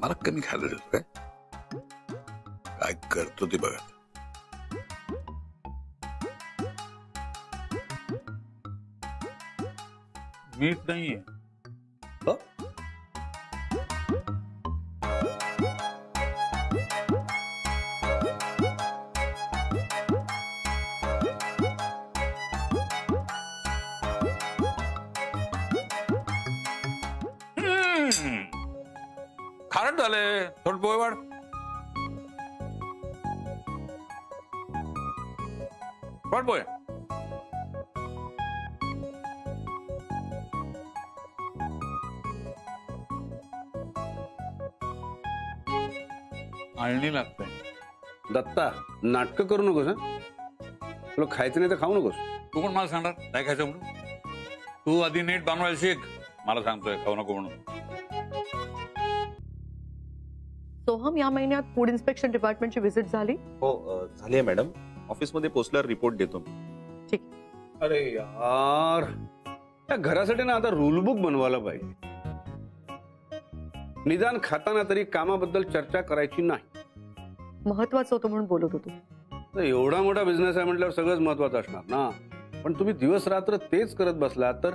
मला कमी खायला देतो काय? काय करतो ते बघा. मीठ नाहीये. खारट झाले. थोडं पोहे वाढ. वाढ पोहे. आळणी लागते. दत्ता नाटक करू नकोस. तुला खायचं नाही तर खाऊ नकोस. तू पण मला सांगणार नाही खायचं म्हणून? तू आधी नीट बनवायला शिक. मला सांगतोय खाऊ नको म्हणून. सोहम, या महिन्यात फूड इन्स्पेक्शन डिपार्टमेंटची व्हिजिट झाली? हो झाली आहे मॅडम. ऑफिस मध्ये पोहोचल्यावर रिपोर्ट देतो. ठीक. अरे यार, त्या घरासाठी ना आता रूल बुक बनवायला पाहिजे. निदान खाताना तरी कामाबद्दल चर्चा करायची नाही. महत्वाचं होतं म्हणून बोलत होतो. तर एवढा मोठा बिझनेस आहे म्हटल्यावर सगळंच महत्वाचं असणार ना. पण तुम्ही दिवस रात्र तेच करत बसला तर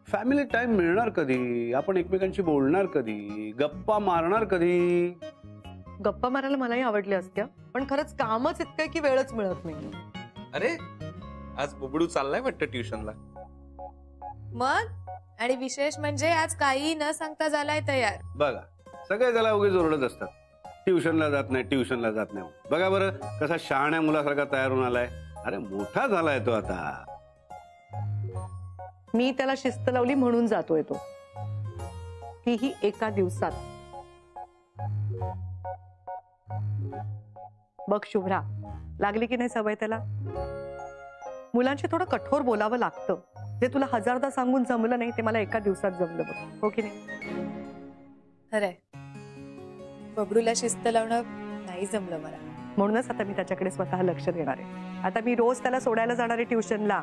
फॅमिली टाइम मिळणार कधी? आपण एकमेकांशी बोलणार कधी? गप्पा मारणार कधी? गप्पा मारायला मलाही आवडल्या असत्या, पण खरंच कामच इतकं की वेळच मिळत नाही. अरे आज बुबडू चाललाय वाटतं ट्युशनला. मग आणि विशेष म्हणजे आज काही न सांगता झालाय तयार. बघा, सगळे त्याला उगीच ओरडत असतात, ट्युशनला जात नाही, ट्युशनला जात नाही. बघा बरं कसा शहाण्या मुलासारखा तयार होऊन आलाय. अरे मोठा झालाय तो आता. मी त्याला शिस्त लावली म्हणून जातोय तो, तीही एका दिवसात. बघ शुभ्रा, लागली की नाही सवय त्याला. मुलांशी थोडं कठोर बोलावं लागतं. जे तुला हजारदा सांगून जमलं नाही ते मला एका दिवसात जमलं बघ. हो की नाही? खरंय, बबडूला शिस्त लावणं नाही जमलं मला. म्हणूनच आता मी त्याच्याकडे स्वतः लक्ष देणार आहे. आता मी रोज त्याला सोडायला जाणार आहे ट्युशनला.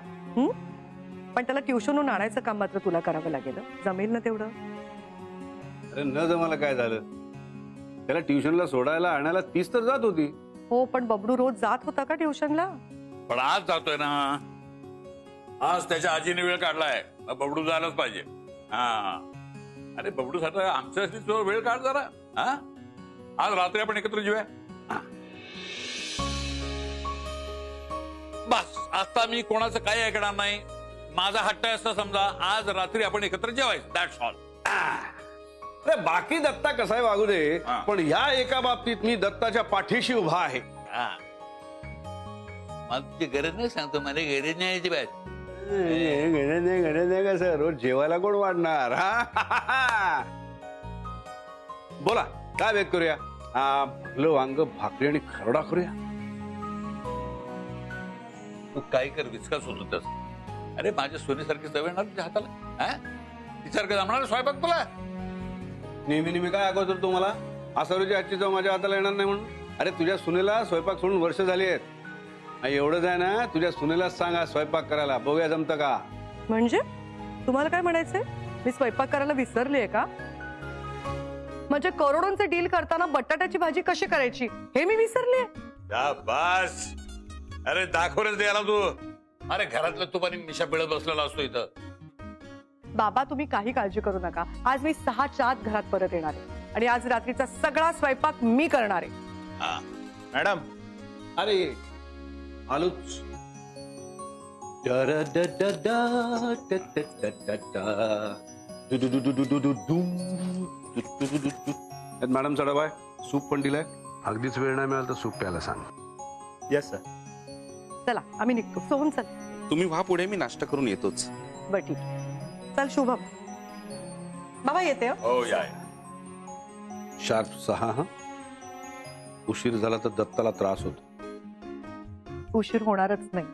पण त्याला ट्युशनहून आणायचं काम मात्र तुला करावं लागेल. जमेल ना तेवढं? अरे न जमायला काय झालं? त्याला ट्युशनला सोडायला आणायला तीच तर जात होती. हो, पण बबडू रोज जात होता का ट्युशनला? पण आज जातोय ना. आज त्याच्या आजीने वेळ काढलाय. बबडू जायलाच पाहिजे. हा, अरे बबडू साठी आमच्यासाठी तो वेळ काढ जरा. हा, आज रात्री आपण एकत्र जेऊया. बस, आता मी कोणाचं काही ऐकणार नाही. माझा हट्ट असं समजा, आज रात्री आपण एकत्र जेवायचं. That's all. अरे बाकी दत्ता कसाही वागू दे, पण या एका बाबतीत मी दत्ताच्या पाठीशी उभा आहे. मला तुझी गरज नाही सांगतो. मला गरज नाही याची बात. गरज नाही कसं? रोज जेवायला कोण वाढणार? बोला, काय वेट करूया? आपलं वांग भाकरी आणि खरडा करूया. तू काय कर, विचका सोडतस. अरे माझ्या सोनीसारखी चव येणार तुझ्या हाताला? तिसारखं जमणार स्वयंपाक तुला? नेहमी नेहमी काय ऐकवतो तुम्हाला? आसरूची आजची चव माझ्या हाताला येणार नाही म्हणून? अरे तुझ्या सुनेला स्वयंपाक सोडून वर्ष झाली आहेत. एवढंच आहे ना, तुझ्या सुनेलाच सांगा स्वयंपाक करायला. बघूया जमतं का? म्हणजे तुम्हाला काय म्हणायचंय? मी स्वयंपाक करायला विसरलीये का? म्हणजे करोडोंचे डील करताना बटाट्याची भाजी कशी करायची हे मी विसरले. बस, अरे दाखवच द्यायला तू. अरे घरातलं तुपानी मिशा पिळत बसलेला असतो इथं. बाबा तुम्ही काही काळजी करू नका. आज मी 6च्या आत घरात परत येणार आहे आणि आज रात्रीचा सगळा स्वयंपाक मी करणार आहे. मॅडम, अरे आलोच. मॅडम चढावाय, सूप पण दिलाय. अगदीच वेळ नाही मिळाला तर सूप प्यायला सांग. Yes sir. चला आम्ही निघतो. सोहम चल. तुम्ही व्हा पुढे, मी नाश्ता करून येतोच. बर ठीक. चल शुभम. बाबा येते. हो या. शार्प 6. उशीर झाला तर दत्ताला त्रास होतो. उशीर होणारच नाही.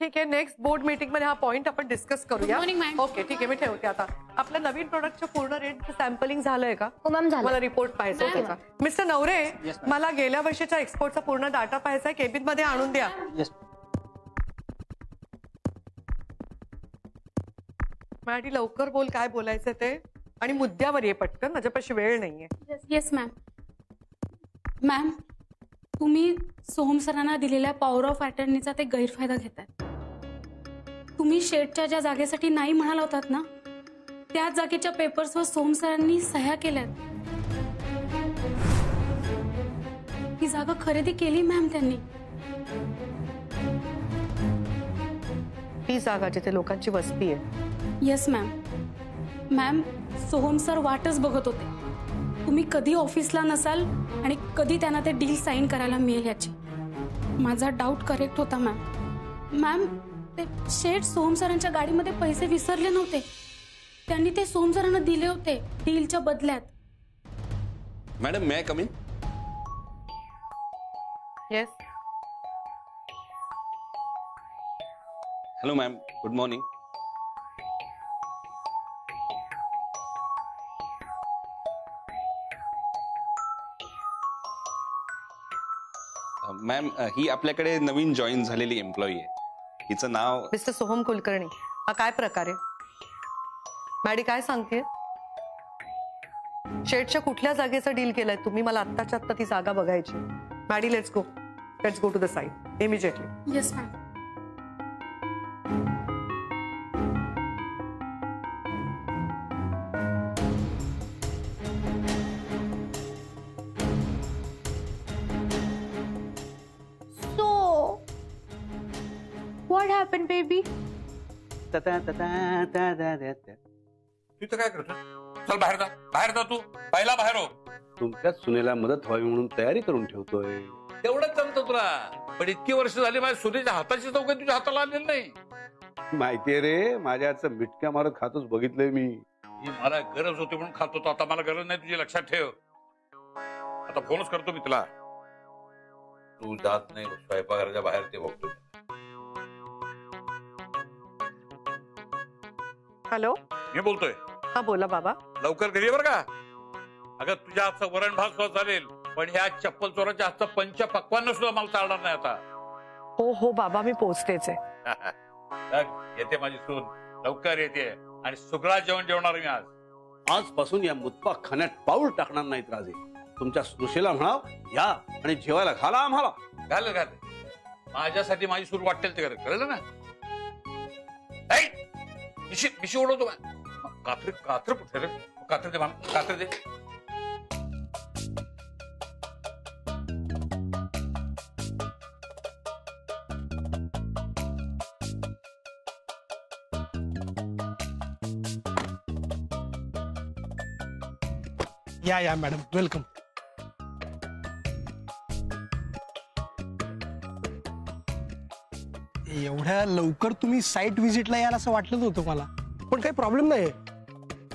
ठीक आहे, नेक्स्ट बोर्ड मीटिंग मध्ये हा पॉइंट आपण डिस्कस करूया. ओके ठीक आहे, मी ठेवते. आता आपल्या नवीन प्रोडक्टच्या पूर्ण रेट सॅम्पलिंग झालंय का? मला रिपोर्ट पाहायचा त्याचा. मिस्टर नवरे, मला गेल्या वर्षीच्या एक्सपोर्टचा पूर्ण डाटा पाहायचा आहे. केबिन मध्ये आणून द्या. मॅडी लवकर बोल, काय बोलायचं ते, आणि मुद्द्यावर ये पटकन, माझ्यापाशी वेळ नाहीये. Yes ma'am. मॅम, तुम्ही सोहम सरांना दिलेल्या पॉवर ऑफ अटर्नीचा ते गैरफायदा घेतात. तुम्ही शेडच्या ज्या जागेसाठी नाही म्हणाला होतात ना, त्या जागेच्या पेपर्सवर सोहम सरांनी सह्या केल्यात. ही जागा खरेदी केली मॅम त्यांनी. ही जागा जिथे लोकांची वस्ती आहे. Yes ma'am. Ma'am, Soham sir वाटच बघत होते तुम्ही कधी ऑफिसला नसाल आणि कधी त्यांना ते डील साईन करायला मिळेल याची. माझा डाऊट करेक्ट होता मॅम. मॅम, ते शेठ सोहम सरांच्या गाडीमध्ये पैसे विसरले नव्हते. त्यांनी ते सोहम सरांना दिले होते डीलच्या बदल्यात. Madam, may I come in? Yes. Hello ma'am, good morning. Ma'am, ही आपल्याकडे नवीन जॉईन झालेली एम्प्लॉई आहे. हिचं नाव मिस्टर सोहम कुलकर्णी. हा काय प्रकार आहे? मॅडी काय सांगते? शेडच्या कुठल्या जागेचा डील केलाय तुम्ही? मला आत्ताच्या आत्ता ती जागा बघायची. Maddy, let's go to the site immediately. Yes ma'am. What happen baby? तिथं काय करतो? चल बाहेर जा, बाहेर जा, तू पहिला बाहेर हो. तुमच्याच सुनेला मदत व्हावी म्हणून तयारी करून ठेवतोय. तेवढंच जमतं तुला, पण इतकी वर्ष झाली माझ्या सुनेच्या हाताची चौकट तुझ्या हाताला आलेली नाही. माहितीये रे, माझ्या हातचं मिटक्या मारत खातोच बघितलंय मी. ही मला गरज होती म्हणून खात होतो, आता मला गरज नाही तुझी, लक्षात ठेव. आता फोनच करतो मी तुला. तू जात नाही स्वयंपाकघराच्या बाहेर, ते बघतो. हॅलो, मी बोलतोय. हा बोला बाबा. लवकर घरी ये बरं का. अगं तुझ्या हातचं वरण भात सुद्धा चालेल, पण ह्या चप्पल चोराच्या हातचं पंच पक्वान्न सुद्धा मला चालणार नाही आता. हो बाबा, मी पोचतेच आहे. येते माझी सून, लवकर येते, आणि सुगळा जेवण जेवणार मी आज. आजपासून या मुतपा खाण्यात पाऊल टाकणार नाहीत राजे. तुमच्या सुशेला म्हणा या आणि जेवायला घाला आम्हाला. घाल घाल, माझ्यासाठी माझी सूर वाटेल ते कळलं ना. मिशी उडवतो. कात्र कात्र कुठे रे? कात्र दे मला, कात्र दे. या मॅडम, वेलकम. एवढ्या लवकर तुम्ही साईट व्हिजिटला याल असं वाटलं नव्हतं मला, पण काही प्रॉब्लेम नाही.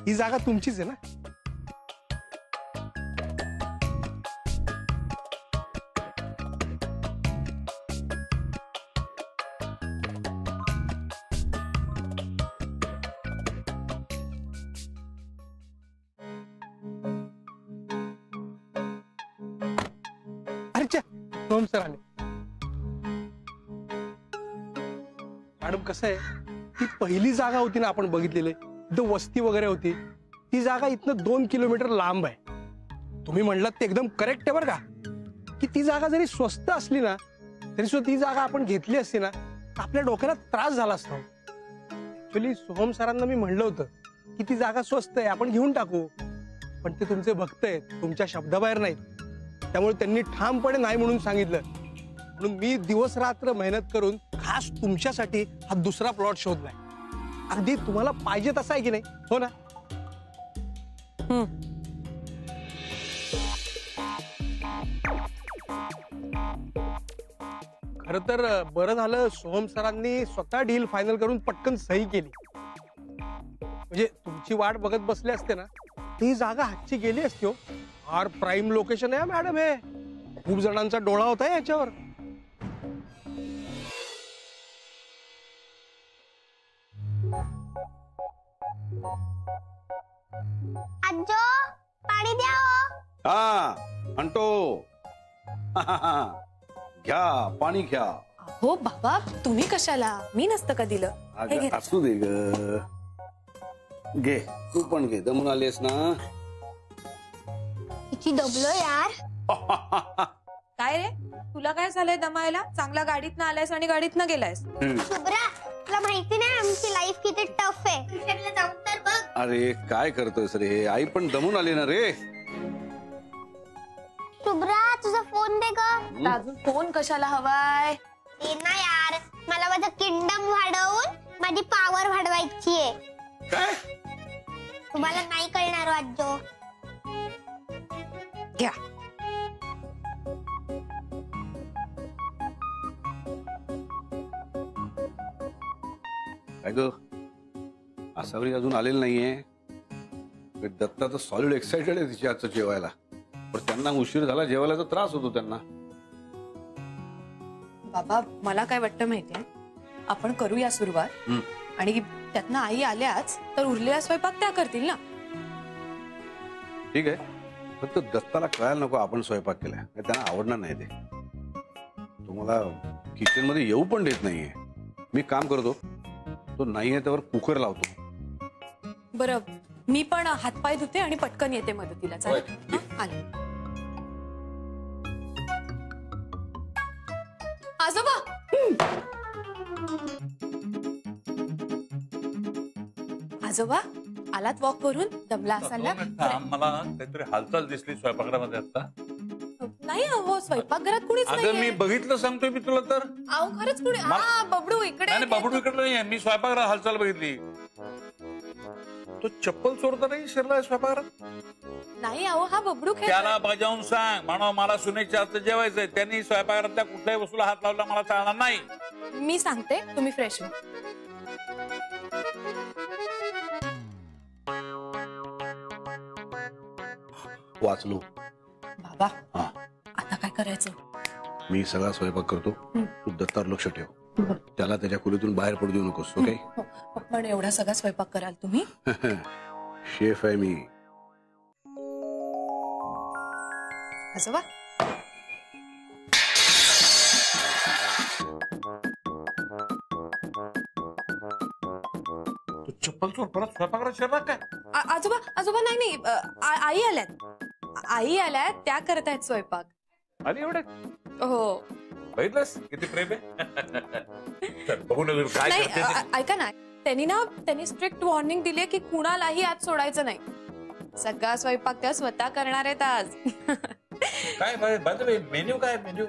ही जागा तुमचीच आहे ना? सोहम सर आले. मॅडम, कसं आहे, ती पहिली जागा होती ना आपण बघितलेली, इथं वस्ती वगैरे होती, ती जागा इथनं 2 किलोमीटर लांब आहे. तुम्ही म्हणलात ते एकदम करेक्ट आहे बरं का, की ती जागा जरी स्वस्त असली ना तरी सुद्धा ती जागा आपण घेतली असती ना तर आपल्या डोक्याला त्रास झाला असता. ऍक्च्युली सोहम सरांना मी म्हणलं होतं की ती जागा स्वस्त आहे, आपण घेऊन टाकू, पण ते तुमचे भक्त आहेत, तुमच्या शब्दाबाहेर नाहीत. त्यामुळे त्यांनी ठामपणे नाही म्हणून सांगितलं. म्हणून मी दिवस रात्र मेहनत करून खास तुमच्यासाठी हा दुसरा प्लॉट शोधलाय. अगदी तुम्हाला पाहिजे तसा आहे की नाही? हो ना? खर तर बरं झालं सोहम सरांनी स्वतः डील फायनल करून पटकन सही केली. म्हणजे तुमची वाट बघत बसले असते ना, ही जागा हातची गेली असती. हो, फार प्राईम लोकेशन आहे मॅडम. हे खूप जणांचा डोळा होता याच्यावर. आजो, पाणी द्या. हा आणतो. घ्या, पाणी घ्या. हो बाबा, तुम्ही कशाला? मी नसतं का दिलं? हे घे. असू दे ग. घे तू पण घे, दमून आलीस ना. किती दबलो यार. काय रे तुला काय झालंय दमायला? चांगला गाडीतनं आलायस आणि गाडीतनं गेलायस. शुभ्रा तुला माहिती नाही आमची लाईफ किती टफ आहे. ट्युशनला जाऊन तर बघ. अरे काय करतोयस रे, आई पण दमून आली ना रे. शुभ्रा तुझा फोन दे ग. अजून फोन कशाला हवाय? दे ना यार, मला माझं किंगडम वाढवून माझी पॉवर वाढवायची आहे. काय तुम्हाला नाही कळणार आजो. घ्या. काय ग, आसावरी अजून आलेली नाहीये. दत्ता तर सॉलिड एक्साइटेड आहे तिच्या आजचं जेवायला, पण त्यांना उशीर झाला जेवायला, त्रास होतो त्यांना. बाबा मला काय वाटतं माहितीये, आपण करूया सुरुवात आणि त्यातनं आई आल्याच तर उरलेला स्वयंपाक त्या करतील ना. ठीक आहे, फक्त दत्ताला कळायला नको आपण स्वयंपाक केलाय, त्यांना आवडणार नाही ते. तुम्हाला किचन मध्ये येऊ पण देत नाहीये. मी काम करतो, तो नाहीये त्यावर कुकर लावतो. बरं मी पण हातपाय धुते आणि पटकन येते मदतीला. चालेल? आले. आजोबा आजोबा आलात वॉक करून? दमला असाल ना? मला काहीतरी हालचाल दिसली स्वयंपाकघरामध्ये आता. नाही हो, स्वयंपाकघरात कुणीच अगं नाहीये. मी बघितलं सांगतोय मी तुला तर. अहो खरंच कुणी? हा बबडू इकडे. नाही बबडू इकडे नाहीये, मी स्वयंपाकघरात हालचाल बघितली. तो चप्पल चोरता नाही शिरलाय स्वयंपाकघरात. नाही अहो हा बबडू त्याला बजावून सांग, म्हणा मला सुनेच्या हातचं जेवायचंय. त्यांनी स्वयंपाकघरातल्या कुठल्याही वस्तूला हात लावला मला चालणार नाही. मी सांगते, तुम्ही फ्रेश व्हा. वाचलो. बाबा हा, आता काय करायचं? मी सगळा स्वयंपाक करतो, तू दत्तावर लक्ष ठेव. त्याला त्याच्या खोलीतून बाहेर पडू देऊ नकोस. ओके? पण एवढा सगळा स्वयंपाक कराल तुम्ही? शेफ आहे मी. आजोबा तू चप्पल चोर परत स्वयंपाकघरात शिरला काय? आजोबा आजोबा नाही नाही आई आल्यात. आई आल्यात, त्या करतायत स्वयंपाक. आणि एवढे हो. बघितलंस किती प्रेम आहे. चल, बघू ना काय नाही करते ते. ऐका ना, त्यांनी स्ट्रिक्ट वॉर्निंग दिली की कुणालाही आज सोडायचं नाही. सगळा स्वयंपाक त्या स्वतः करणार आहेत आज. काय मेन्यू काय मेन्यू?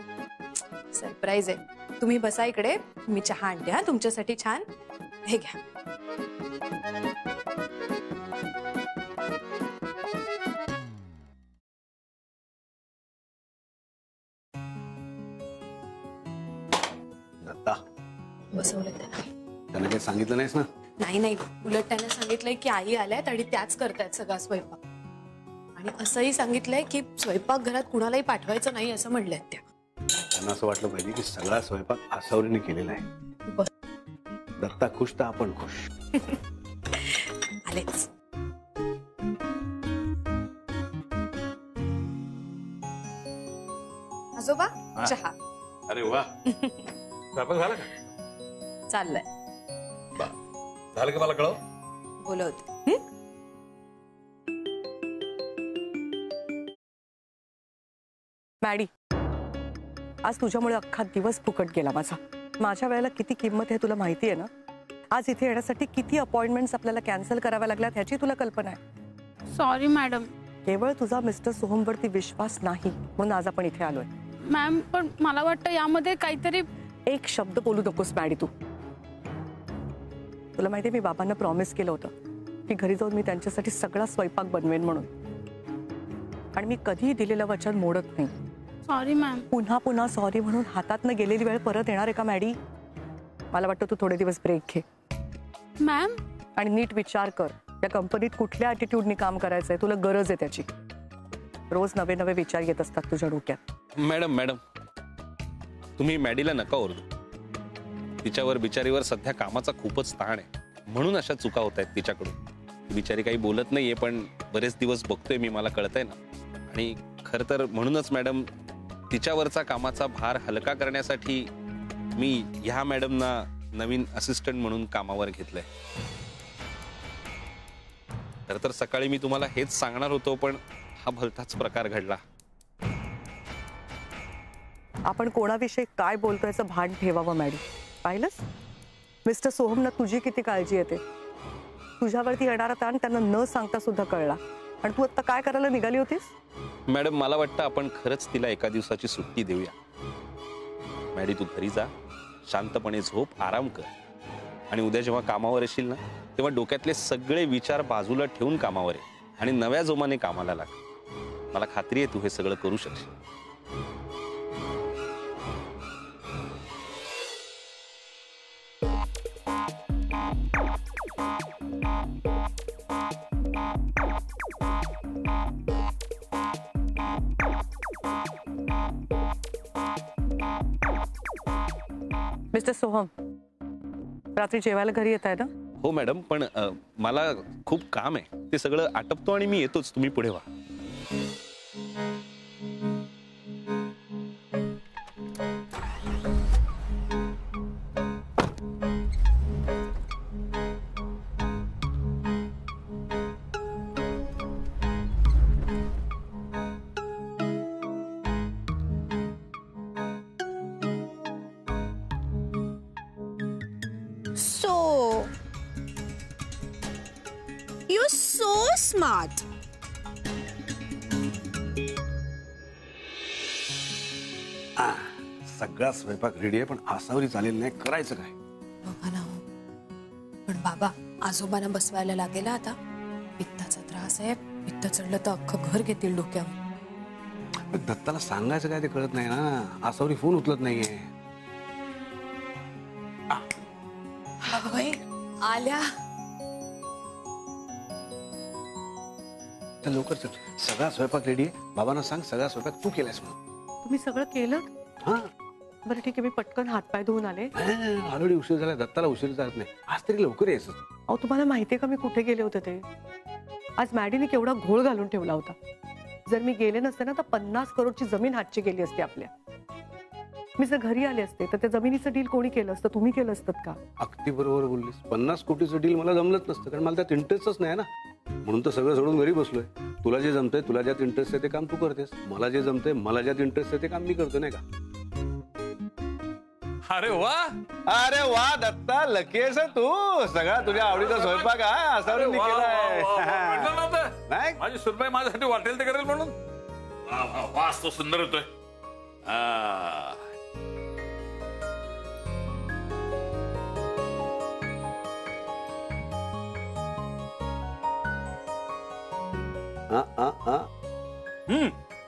सरप्राईज आहे. तुम्ही बसा इकडे, मी चहा आणते. हा तुमच्यासाठी छान. हे घ्या. दत्ता, बसवलं त्याला. त्यांना काही सांगितलं नाहीस ना? नाही नाही, उलट त्याने सांगितलंय की आई आल्यात आणि त्याच करतायत सगळा स्वयंपाक. आणि असंही सांगितलंय की स्वयंपाक घरात कुणालाही पाठवायचं नाही असं म्हणलंय त्या. त्यांना असं वाटलं पाहिजे की सगळा स्वयंपाक आसावरीने केलेला आहे. दत्ता खुश तर आपण खुश. आलेच. आजोबा चहा. अरे वा, स्वयंपाक झाला का? चाललंय. झालं का मला कळव? बोलवते. मॅडी, आज तुझ्यामुळे अख्खा दिवस फुकट गेला माझा. माझ्या वेळेला किती किंमत आहे तुला माहिती आहे ना. आज इथे येण्यासाठी किती अपॉइंटमेंट्स आपल्याला कॅन्सल कराव्या लागल्यात ह्याची तुला कल्पना आहे. Sorry madam. केवळ तुझा मिस्टर सोहमवरती विश्वास नाही म्हणून आज आपण इथे आलोय. मॅम पण मला वाटतं यामध्ये काहीतरी. एक शब्द बोलू नकोस मॅडी तू. तुला माहितीये मी बाबांना प्रॉमिस केलं होतं की घरी जाऊन मी त्यांच्यासाठी सगळा स्वयंपाक बनवेन म्हणून, आणि मी कधीही दिलेलं वचन मोडत नाही. Sorry ma'am. पुन्हा पुन्हा सॉरी म्हणून हातातनं गेलेली वेळ परत येणार आहे का मॅडी? मला वाटतं तू थोडे दिवस ब्रेक घे मॅम. आणि नीट विचार कर, या कंपनीत कुठल्या ॲटिट्यूडनी काम करायचंय, तुला गरज आहे त्याची. रोज नवे नवे विचार येत असतात तुझ्या डोक्यात. मॅडम तुम्ही मॅडीला नका ओरडू. तिच्यावर बिचारीवर सध्या कामाचा खूपच ताण आहे, म्हणून अशा चुका होत आहेत तिच्याकडून. ती बिचारी काही बोलत नाहीये, पण बरेच दिवस बघतोय मी, मला कळतंय ना. आणि खरं तर म्हणूनच मॅडम तिच्यावरचा कामाचा भार हलका करण्यासाठी मी ह्या मॅडमना नवीन असिस्टंट म्हणून कामावर घेतलंय. खरं तर सकाळी मी तुम्हाला हेच सांगणार होतो, पण हा भलताच प्रकार घडला. आपण कोणाविषयी काय बोलतो याचं भान ठेवावं मॅडम. पाहिलंस मिस्टर सोहमना तुझी किती काळजी येते. तुझ्यावरती येणारा ताण त्यांना न सांगता सुद्धा कळला. आणि तू आता काय करायला निघाली होतीस? मॅडम मला वाटतं आपण खरंच तिला एका दिवसाची सुट्टी देऊया. मॅडी तू घरी जा, शांतपणे झोप, आराम कर. आणि उद्या जेव्हा कामावर येशील ना, तेव्हा डोक्यातले सगळे विचार बाजूला ठेवून कामावर ये आणि नव्या जोमाने कामाला लाग. मला खात्री आहे तू हे सगळं करू शकशील. मिस्टर सोहम, रात्री जेवायला घरी येत आहे ना? हो मॅडम, पण मला खूप काम आहे. ते सगळं आटपतो आणि मी येतोच. तुम्ही पुढे व्हा. So, you're so smart. सगळा स्वयंपाक रेडी आहे, पण आसावरी चालेल नाही. करायचं काय? बघा ना हो. पण बाबा, आजोबांना बसवायला लागेल आता. पित्ताचा त्रास आहे. पित्त चढलं तर अख्खं घर घेतील डोक्यावर. दत्ताला सांगायचं काय ते कळत नाही ना. आसावरी फोन उचलत नाहीये. बाई आल्या. तर लवकर चल. सगळा स्वयंपाक रेडी आहे. बाबांना सांग सगळा स्वयंपाक तू केलास म्हणून. तुम्ही सगळं केलं? हा बरं ठीक आहे, मी पटकन हातपाय धुवून आले. ऑलरेडी उशीर झाला. दत्ताला उशीर जात नाही. आज तरी लवकर यायचं. अहो तुम्हाला माहितीये का मी कुठे गेले होते ते? आज मॅडीने केवढा घोळ घालून ठेवला होता. जर मी गेले नसते ना तर 50 करोडची जमीन हातची गेली असती आपल्या. मी जर घरी आले असते तर त्या जमिनीचं डील कोणी केलं असतं? तुम्ही केलं असतं का? अगदी बरोबर बोललीस. 50 कोटीचं डील मला जमलंच नसतं, कारण मला त्यात इंटरेस्टच नाही ना. म्हणून तर सगळं सोडून घरी बसलोय. तुला जे जमतंय, तुला ज्यात इंटरेस्ट आहे ते काम तू करतेस. मला जे जमतंय, मला ज्यात इंटरेस्ट आहे ते काम मी करतो, नाही का? अरे वा, अरे वा दत्ता, लकेश तू. सगळा तुझ्या आवडीचा स्वयंपाक आहे आसावरींनी केलाय. म्हटलं नव्हतं नाही माझी सुनबाई माझ्यासाठी वाटेल ते करेल म्हणून. वा वा, वास तो सुंदर होतोय.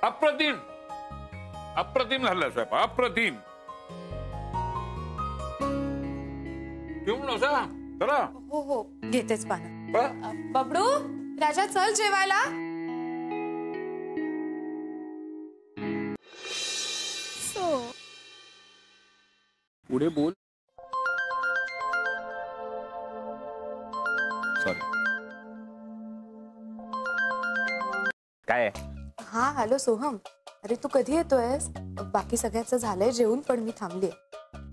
अप्रतिम अप्रतिम झालाय स्वयंपाक. अप्रतिम. घेऊन नसा चला. हो हो, घेतेच पानं. बबडू, राजा चल जेवायला. पुढे बोल. सॉरी. काय आहे? हा हॅलो सोहम. अरे तू कधी येतोयस? बाकी सगळ्याचं झालंय जेवून, पण मी थांबलीये.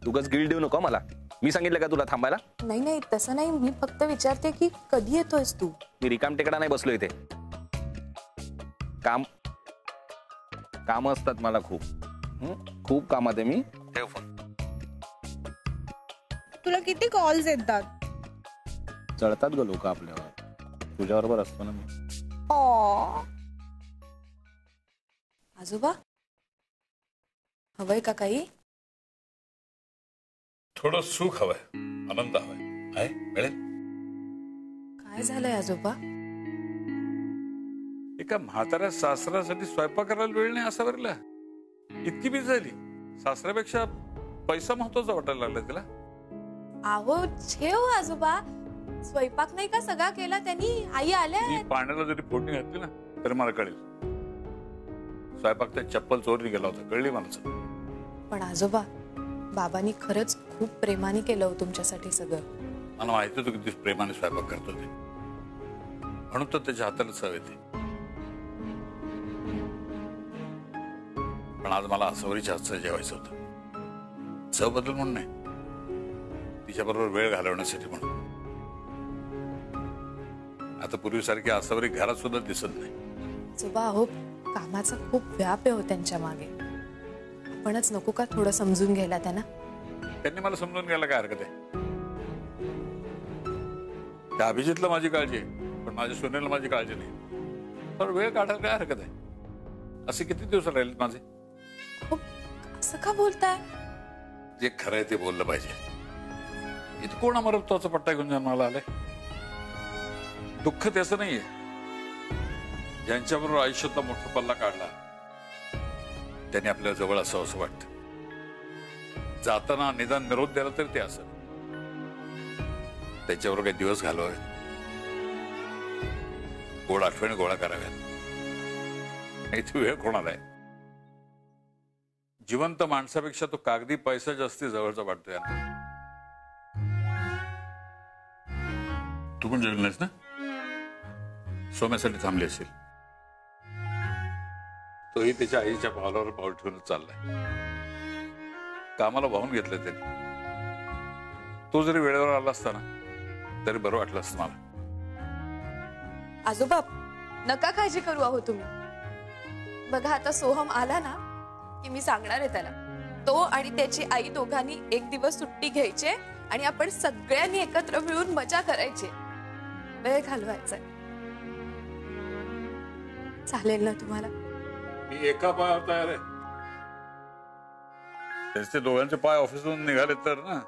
उगाच गिल्ट देऊ नको मला. मी सांगितलं का तुला थांबायला? नाही नाही, तसं नाही. मी फक्त विचारते की कधी येतोयस तू? मी रिकाम टेकडा नाही बसलो इथे. काम असतात मला खूप. खूप कामात आहे मी. ठेव फोन. तुला किती कॉल्स येतात? चढतात ग लोक आपल्यावर. तुझ्याबरोबर असतो ना मी. आजोबा हवंय का काही? थोडं सुख हवंय, आनंद हवाय. मिळेल. काय झालंय आजोबा? एका म्हाताऱ्या सासऱ्यासाठी स्वयंपाक करायला वेळ नाही आसावरीला. इतकी बी झाली. सासऱ्यापेक्षा पैसा महत्वाचा वाटायला लागला तिला. आहो ठेव आजोबा. स्वयंपाक नाही का सगळा केला त्यांनी? आई आल्या. मी पाण्याला जरी फोडणी घातली ना तर मला कळेल. स्वयंपाक त्या चप्पल चोरी गेला होता, कळली मला. पण आजोबा, बाबांनी खरंच खूप प्रेमाने केलं हो तुमच्यासाठी सगळं. मला माहिती होतं किती प्रेमाने स्वयंपाक करतो ते, म्हणून तर त्याच्या हाताला चव येते. पण आज मला आसावरीच्या हातचं जेवायचं होतं. चव बदल म्हणून नाही, तिच्याबरोबर वेळ घालवण्यासाठी म्हणून. आता पूर्वीसारखी आसावरी घरात सुद्धा दिसत नाही. आजोबा अहो कामाचा खूप व्याप आहे हो त्यांच्या मागे. आपणच नको का थोडं समजून घ्यायला त्यांना. त्यांनी मला समजून घ्यायला काय हरकत आहे. त्या अभिजितला माझी काळजी आहे, पण माझ्या सुनेला माझी काळजी नाही. तर वेळ काढायला काय हरकत आहे. असे किती दिवस राहिले माझे. असं का बोलताय. जे खरं आहे ते बोललं पाहिजे. इथं कोण अमरत्वाचा पट्टा घेऊन जन्माला आलाय. दुःख त्याचं नाहीये, ज्यांच्याबरोबर आयुष्यातला मोठा पल्ला काढला त्यांनी आपल्या जवळ असावं असं वाटतं. जाताना निदान निरोध द्यायला तरी ते असं, त्याच्यावर काही दिवस घालवावे, गोड आठवणी गोळा कराव्यात. इथे वेळ कोणाला आहे. जिवंत माणसापेक्षा तो कागदी पैसा जास्ती जवळचा वाटतोय. तू पण जेवली नाहीस ना. सोम्यासाठी थांबली असेल. तोही त्याच्या आईच्या पावलावर पाऊल ठेवूनच चाललाय. कामाला वाहून घेतलं त्याने. तो जरी वेळेवर आला असता ना तरी बरं वाटलं असतं मला. आजोबा नका काळजी करू आहो तुम्ही. बघा आता सोहम आला ना की मी सांगणार आहे त्याला. तो आणि त्याची आई दोघांनी एक दिवस सुट्टी घ्यायची आणि आपण सगळ्यांनी एकत्र मिळून मजा करायची. वेळ घालवायचा. चालेल ना तुम्हाला. मी एका पायावर तयार आहे. त्यांचे दोघांचे पाय ऑफिसमधून निघाले तर ना